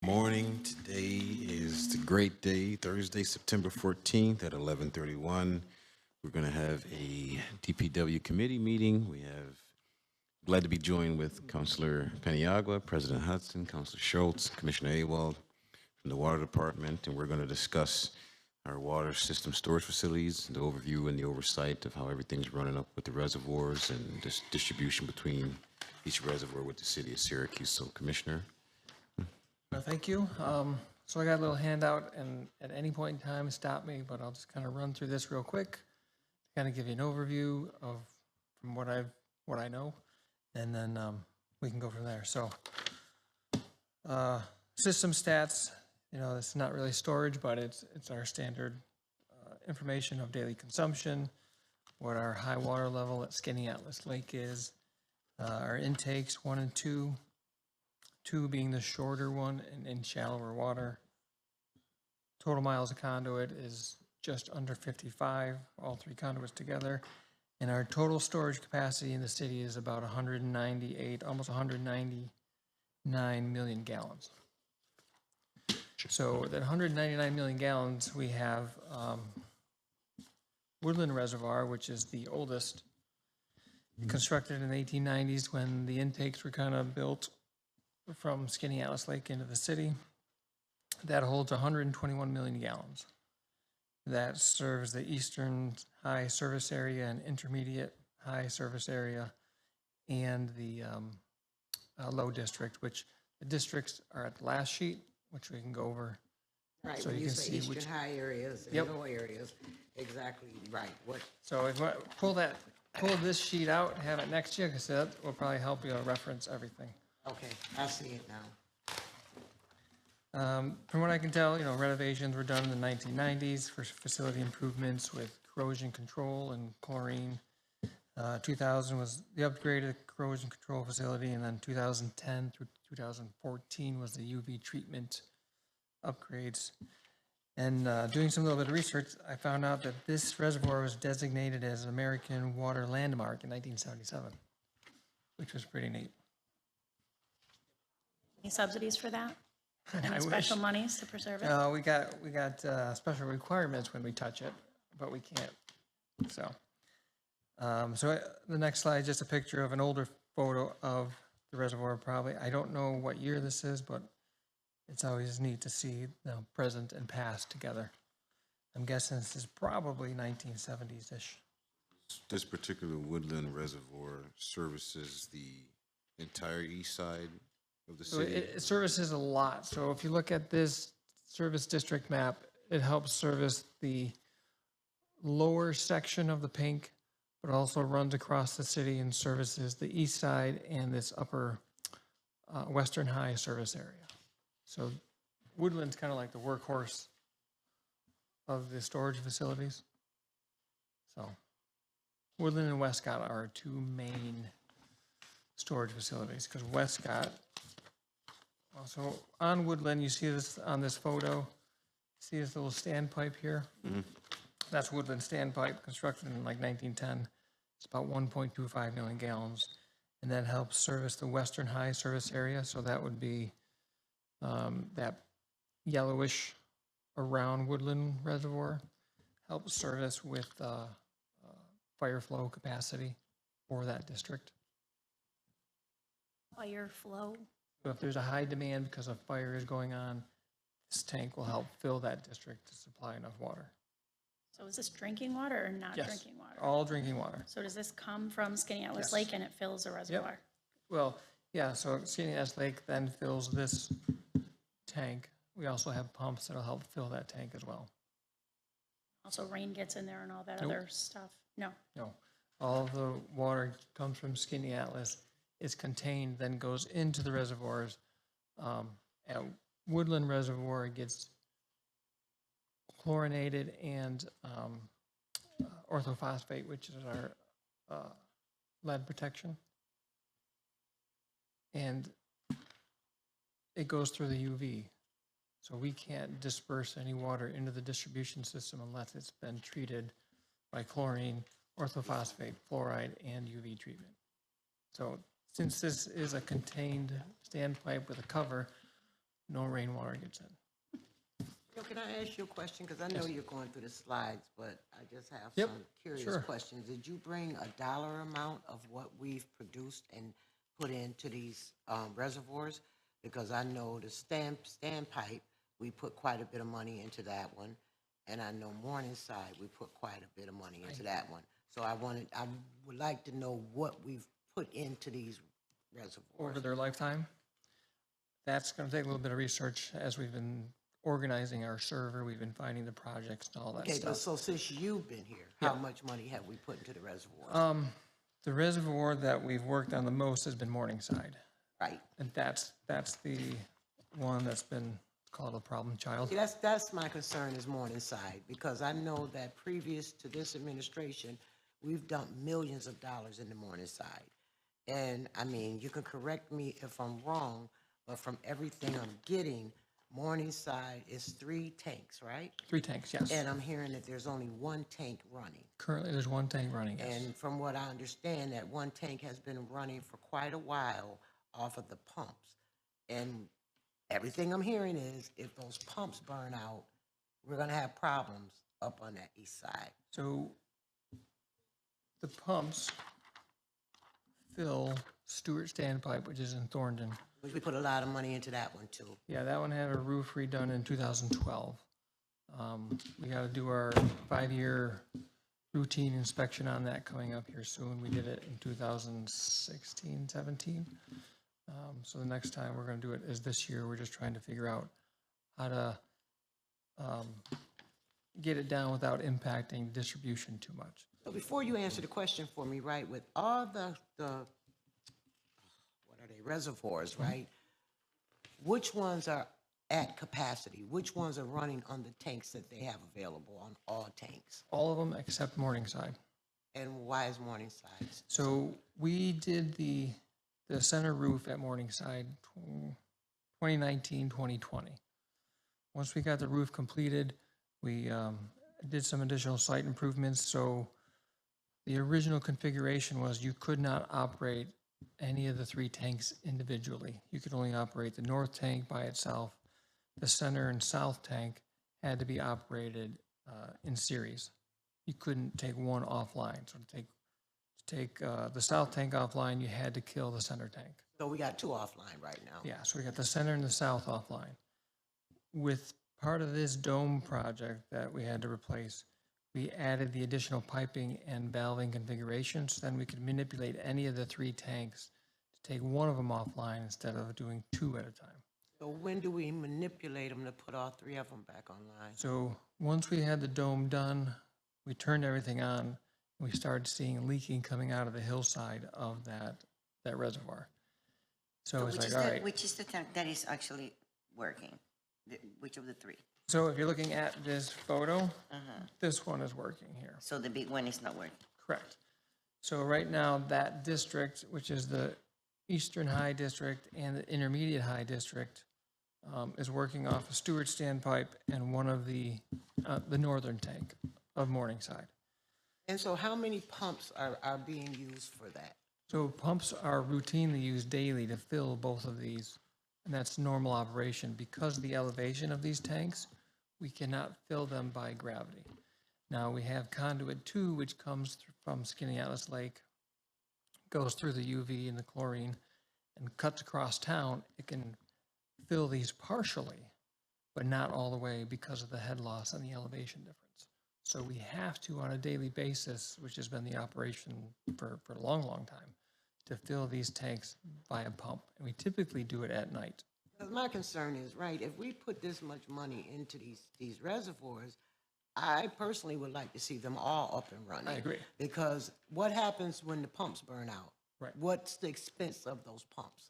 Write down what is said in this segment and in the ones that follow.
Morning. Today is the great day, Thursday, September 14th at 11:31. We're going to have a DPW committee meeting. We have glad to be joined with Councilor Paniagua, President Hudson, Councilor Schultz, Commissioner Awald from the Water Department, and we're going to discuss our water system storage facilities, the overview and the oversight of how everything's running up with the reservoirs and distribution between each reservoir with the city of Syracuse. So, Commissioner. Thank you. So I got a little handout, and at any point in time, stop me, but I'll just kind of run through this real quick, kind of give you an overview of from what I know, and then we can go from there. So system stats, it's not really storage, but it's our standard information of daily consumption, what our high water level at Skinny Atlas Lake is, our intakes 1 and 2. 2 being the shorter one and in shallower water. Total miles of conduit is just under 55, all 3 conduits together. And our total storage capacity in the city is about 198, almost 199 million gallons. So that 199 million gallons, we have Woodland Reservoir, which is the oldest, constructed in the 1890s when the intakes were kind of built from Skinny Atlas Lake into the city. That holds 121 million gallons. That serves the eastern high service area and intermediate high service area and the low district, which the districts are at the last sheet, which we can go over. Right, So when you you can say see eastern which- high areas and Yep. low areas, exactly, right, what, So if I pull this sheet out, have it next to you, because that will probably help you reference everything. okay, I see it now. From what I can tell, renovations were done in the 1990s for facility improvements with corrosion control and chlorine. 2000 was the upgraded corrosion control facility, and then 2010 through 2014 was the UV treatment upgrades. And doing some little bit of research, I found out that this reservoir was designated as an American Water Landmark in 1977, which was pretty neat. Any subsidies for that? I Any wish. special monies to preserve it? No, we got special requirements when we touch it, but we can't. So, the next slide is just a picture of an older photo of the reservoir. Probably, I don't know what year this is, but it's always neat to see the present and past together. I'm guessing this is probably 1970s-ish. This particular woodland reservoir services the entire east side of the So city. it services a lot. So if you look at this service district map, it helps service the lower section of the pink, but also runs across the city and services the east side and this upper western high service area. So Woodland's kind of like the workhorse of the storage facilities. So Woodland and Westcott are our 2 main storage facilities, because Westcott, so on Woodland, you see this on this photo, see this little standpipe here? That's Woodland standpipe, constructed in like 1910. It's about 1.25 million gallons, and that helps service the western high service area. So that would be that yellowish around Woodland Reservoir, helps service with fire flow capacity for that district. Fire flow? So if there's a high demand because a fire is going on, this tank will help fill that district to supply enough water. So is this drinking water or not Yes. drinking water? All drinking water. So does this come from Skinny Atlas Yes. Lake and it fills the reservoir? Well, yeah, so Skinny Atlas Lake then fills this tank. We also have pumps that'll help fill that tank as well. Also rain gets in there and all that Nope. other stuff? No. No, all the water comes from Skinny Atlas, is contained, then goes into the reservoirs. At Woodland Reservoir, it gets chlorinated and orthophosphate, which is our lead protection. And it goes through the UV. So we can't disperse any water into the distribution system unless it's been treated by chlorine, orthophosphate, fluoride, and UV treatment. So since this is a contained standpipe with a cover, no rainwater gets in. Can I ask you a question? Because I know you're going through the slides, but I just have Yep, some curious sure. questions. Did you bring a dollar amount of what we've produced and put into these reservoirs? Because I know the standpipe, we put quite a bit of money into that one. And I know Morningside, we put quite a bit of money into that one. So I would like to know what we've put into these reservoirs. Over their lifetime. That's going to take a little bit of research as we've been organizing our server. We've been finding the projects and all that Okay, but stuff. so since you've been here, how much money have we put into the reservoirs? The reservoir that we've worked on the most has been Morningside. Right. And that's the one that's been called a problem child. See, that's my concern is Morningside, because I know that previous to this administration, we've dumped millions of dollars into Morningside. And I mean, you can correct me if I'm wrong, but from everything I'm getting, Morningside is 3 tanks, right? 3 tanks, yes. And I'm hearing that there's only 1 tank running. Currently, there's 1 tank running, yes. And from what I understand, that 1 tank has been running for quite a while off of the pumps. And everything I'm hearing is if those pumps burn out, we're gonna have problems up on that east side. So the pumps fill Stewart Standpipe, which is in Thornton. We put a lot of money into that one too. Yeah, that one had a roof redone in 2012. We got to do our 5-year routine inspection on that coming up here soon. We did it in 2016, 17. So the next time we're going to do it is this year. We're just trying to figure out how to get it down without impacting distribution too much. So before you answer the question for me, right, with all the what are they, reservoirs, right? Which ones are at capacity? Which ones are running on the tanks that they have available on all tanks? All of them except Morningside. And why is Morningside? So we did the center roof at Morningside 2019, 2020. Once we got the roof completed, we did some additional site improvements. So the original configuration was you could not operate any of the 3 tanks individually. You could only operate the north tank by itself. The center and south tank had to be operated in series. You couldn't take one offline. So to take the south tank offline, you had to kill the center tank. So we got 2 offline right now. Yeah, so we got the center and the south offline. With part of this dome project that we had to replace, we added the additional piping and valving configurations. Then we could manipulate any of the 3 tanks to take one of them offline instead of doing 2 at a time. So when do we manipulate them to put all 3 of them back online? So once we had the dome done, we turned everything on. We started seeing leaking coming out of the hillside of that reservoir. So it's like, all right. Which is the tank that is actually working? Which of the 3? So if you're looking at this photo, this one is working here. So the big one is not working. Correct. So right now, that district, which is the Eastern High District and the Intermediate High District, is working off a Stewart standpipe and one of the northern tank of Morningside. And so how many pumps are being used for that? So pumps are routinely used daily to fill both of these, and that's normal operation. Because of the elevation of these tanks, we cannot fill them by gravity. Now, we have conduit 2, which comes from Skaneateles Lake, goes through the UV and the chlorine, and cuts across town. It can fill these partially, but not all the way because of the head loss and the elevation difference. So we have to, on a daily basis, which has been the operation for a long, long time, to fill these tanks by a pump. And we typically do it at night. Because my concern is, right, if we put this much money into these reservoirs, I personally would like to see them all up and running. I agree. Because what happens when the pumps burn out? Right. What's the expense of those pumps?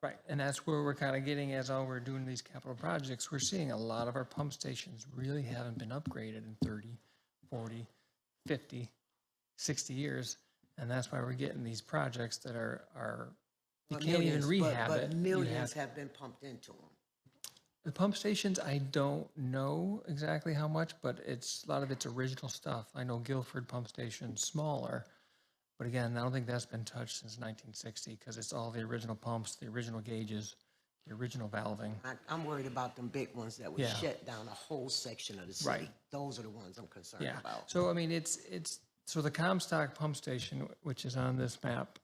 Right, and that's where we're kind of getting as all we're doing these capital projects. We're seeing a lot of our pump stations really haven't been upgraded in 30, 40, 50, 60 years. And that's why we're getting these projects that are you can't even rehab it. But millions have been pumped into them. The pump stations, I don't know exactly how much, but a lot of it's original stuff. I know Guilford Pump Station, smaller, but again, I don't think that's been touched since 1960 because it's all the original pumps, the original gauges. the original valving. I'm worried about them big ones that would Yeah. shut down a whole section of the city. Right. Those are the ones I'm concerned Yeah, about. so I mean, so the Comstock pump station, which is on this map,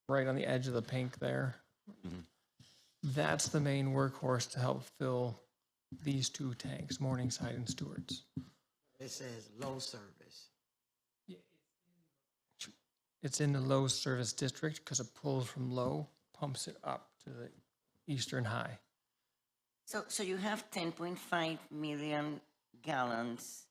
right on the edge of the pink there, that's the main workhorse to help fill these two tanks, Morningside and Stewart's. It says low service. It's in the low service district because it pulls from low, pumps it up to the eastern high. So you have 10.5 million gallons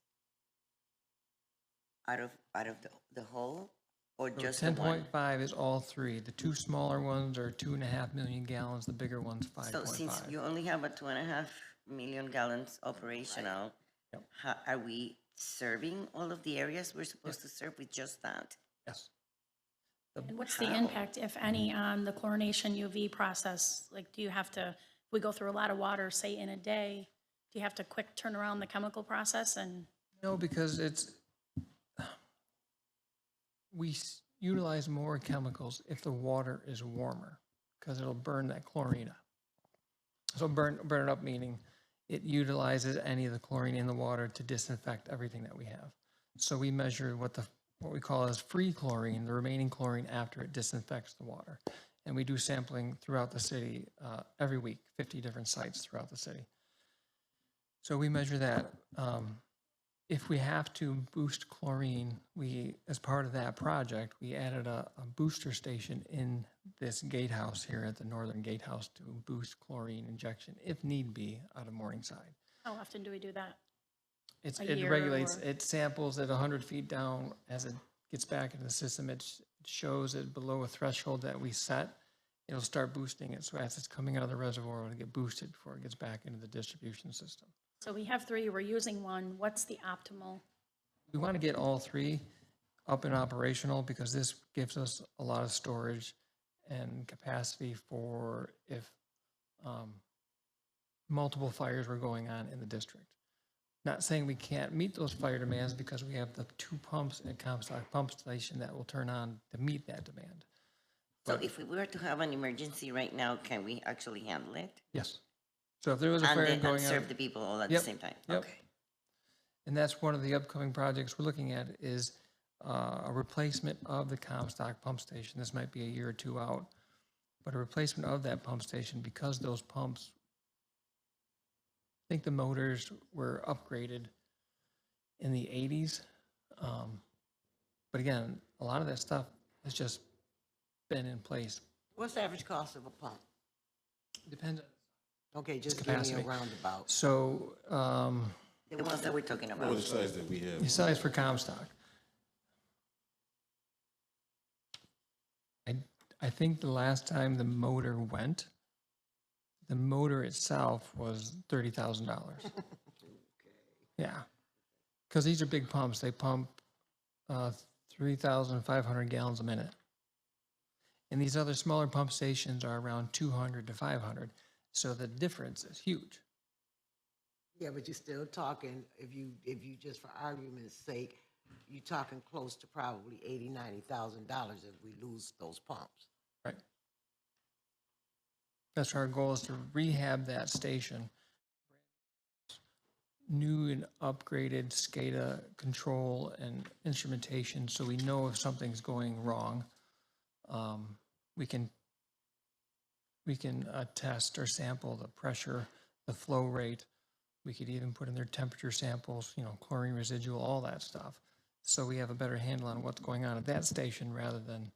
out of the whole, or So just the one? 10.5 is all three. The two smaller ones are 2.5 million gallons, the bigger one's So since 5.5. you only have a 2.5 million gallons operational, Yep. are we serving all of the areas we're supposed to serve with just that? Yes. And what's the impact, if any, on the chlorination UV process? Like, do you have to, if we go through a lot of water, say in a day, do you have to quick turn around the chemical process and? No, because we utilize more chemicals if the water is warmer, because it'll burn that chlorine up. So burn it up, meaning it utilizes any of the chlorine in the water to disinfect everything that we have. So we measure what we call as free chlorine, the remaining chlorine after it disinfects the water. And we do sampling throughout the city every week, 50 different sites throughout the city. So we measure that. If we have to boost chlorine, as part of that project, we added a booster station in this gatehouse here at the northern gatehouse to boost chlorine injection, if need be, out of Morningside. How often do we do that? A It year regulates, or- it samples at 100 feet down. As it gets back into the system, it shows it below a threshold that we set. It'll start boosting it. So as it's coming out of the reservoir, it'll get boosted before it gets back into the distribution system. So we have three, we're using one. What's the optimal? We want to get all three up and operational because this gives us a lot of storage and capacity for if multiple fires were going on in the district. Not saying we can't meet those fire demands because we have the two pumps at Comstock Pump Station that will turn on to meet that demand. So if we were to have an emergency right now, can we actually handle it? Yes. So if there was a And fire then going on. serve the people all at the Yep, same time? yep. Okay. And that's one of the upcoming projects we're looking at is a replacement of the Comstock pump station. This might be a year or two out, but a replacement of that pump station because those pumps, I think the motors were upgraded in the 80s. But again, a lot of that stuff has just been in place. What's the average cost of a pump? Depends. Okay, just give me a Capacity. roundabout. So The ones that we're talking What about. the size that we have? the size for Comstock. I think the last time the motor went, the motor itself was $30,000. Yeah, because these are big pumps. They pump 3,500 gallons a minute. And these other smaller pump stations are around 200 to 500. So the difference is huge. Yeah, but you're still talking, if you just for argument's sake, you're talking close to probably $80,000-$90,000 if we lose those pumps. Right. That's our goal, is to rehab that station. New and upgraded SCADA control and instrumentation, so we know if something's going wrong. We can test or sample the pressure, the flow rate. We could even put in their temperature samples, chlorine residual, all that stuff. So we have a better handle on what's going on at that station rather than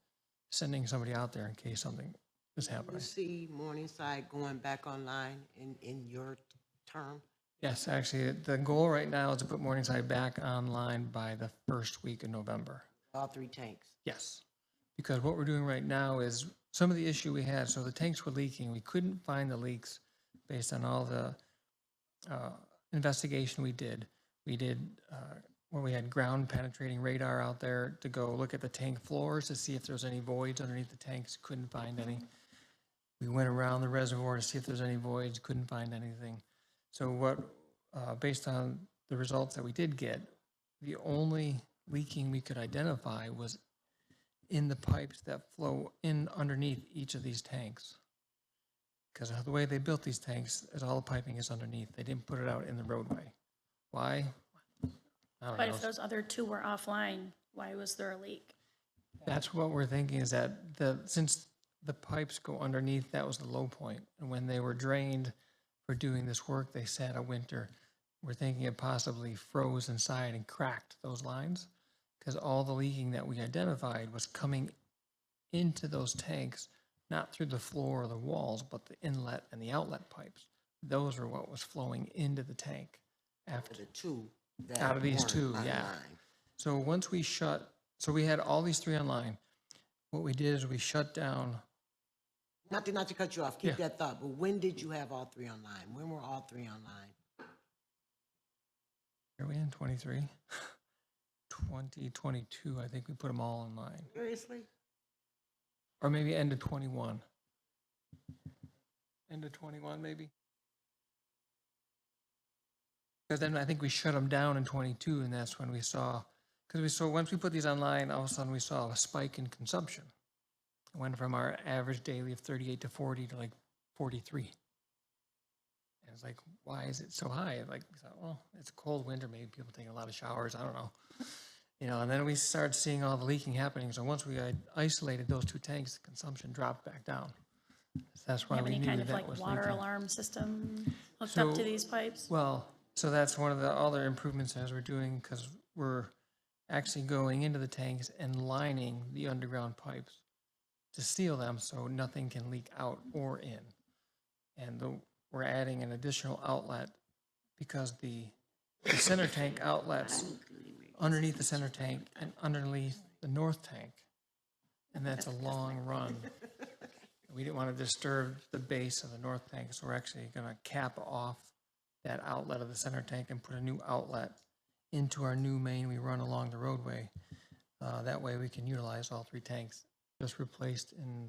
sending somebody out there in case something is You happening. see Morningside going back online in your term? Yes, actually, the goal right now is to put Morningside back online by the first week of November. All three tanks? Yes, because what we're doing right now is some of the issue we had, so the tanks were leaking. We couldn't find the leaks based on all the investigation we did. We had ground penetrating radar out there to go look at the tank floors to see if there's any voids underneath the tanks. Couldn't find any. We went around the reservoir to see if there's any voids. Couldn't find anything. So based on the results that we did get, the only leaking we could identify was in the pipes that flow in underneath each of these tanks. Because the way they built these tanks is all the piping is underneath. They didn't put it out in the roadway. Why? I don't But know. if those other two were offline, why was there a leak? That's what we're thinking, is that since the pipes go underneath, that was the low point. And when they were drained for doing this work, they sat a winter. We're thinking it possibly froze inside and cracked those lines, because all the leaking that we identified was coming into those tanks, not through the floor or the walls, but the inlet and the outlet pipes. Those are what was flowing into the tank after. The two that Out of these weren't two, yeah. online. So once we so we had all these three online. What we did is we shut down, Not to cut you off, keep Yeah. that thought, but when did you have all three online? When were all three online? are we in 23? 2022, I think we put them all online. Seriously? Or maybe end of 21. End of 21, maybe? Because then I think we shut them down in 22, and that's when we saw, once we put these online, all of a sudden we saw a spike in consumption. It went from our average daily of 38 to 40 to like 43. And it's like, why is it so high? Like, we thought, well, it's a cold winter, maybe people take a lot of showers, I don't know. And then we started seeing all the leaking happening. So once we had isolated those two tanks, the consumption dropped back down. That's why Have we any knew kind of that like was water leaking. alarm system hooked up to So- these pipes? Well, so that's one of the other improvements as we're doing, because we're actually going into the tanks and lining the underground pipes to seal them so nothing can leak out or in. And we're adding an additional outlet because the center tank outlets underneath the center tank and underneath the north tank. And that's a long run. We didn't want to disturb the base of the north tank, so we're actually going to cap off that outlet of the center tank and put a new outlet into our new main we run along the roadway. That way we can utilize all three tanks. Just replaced in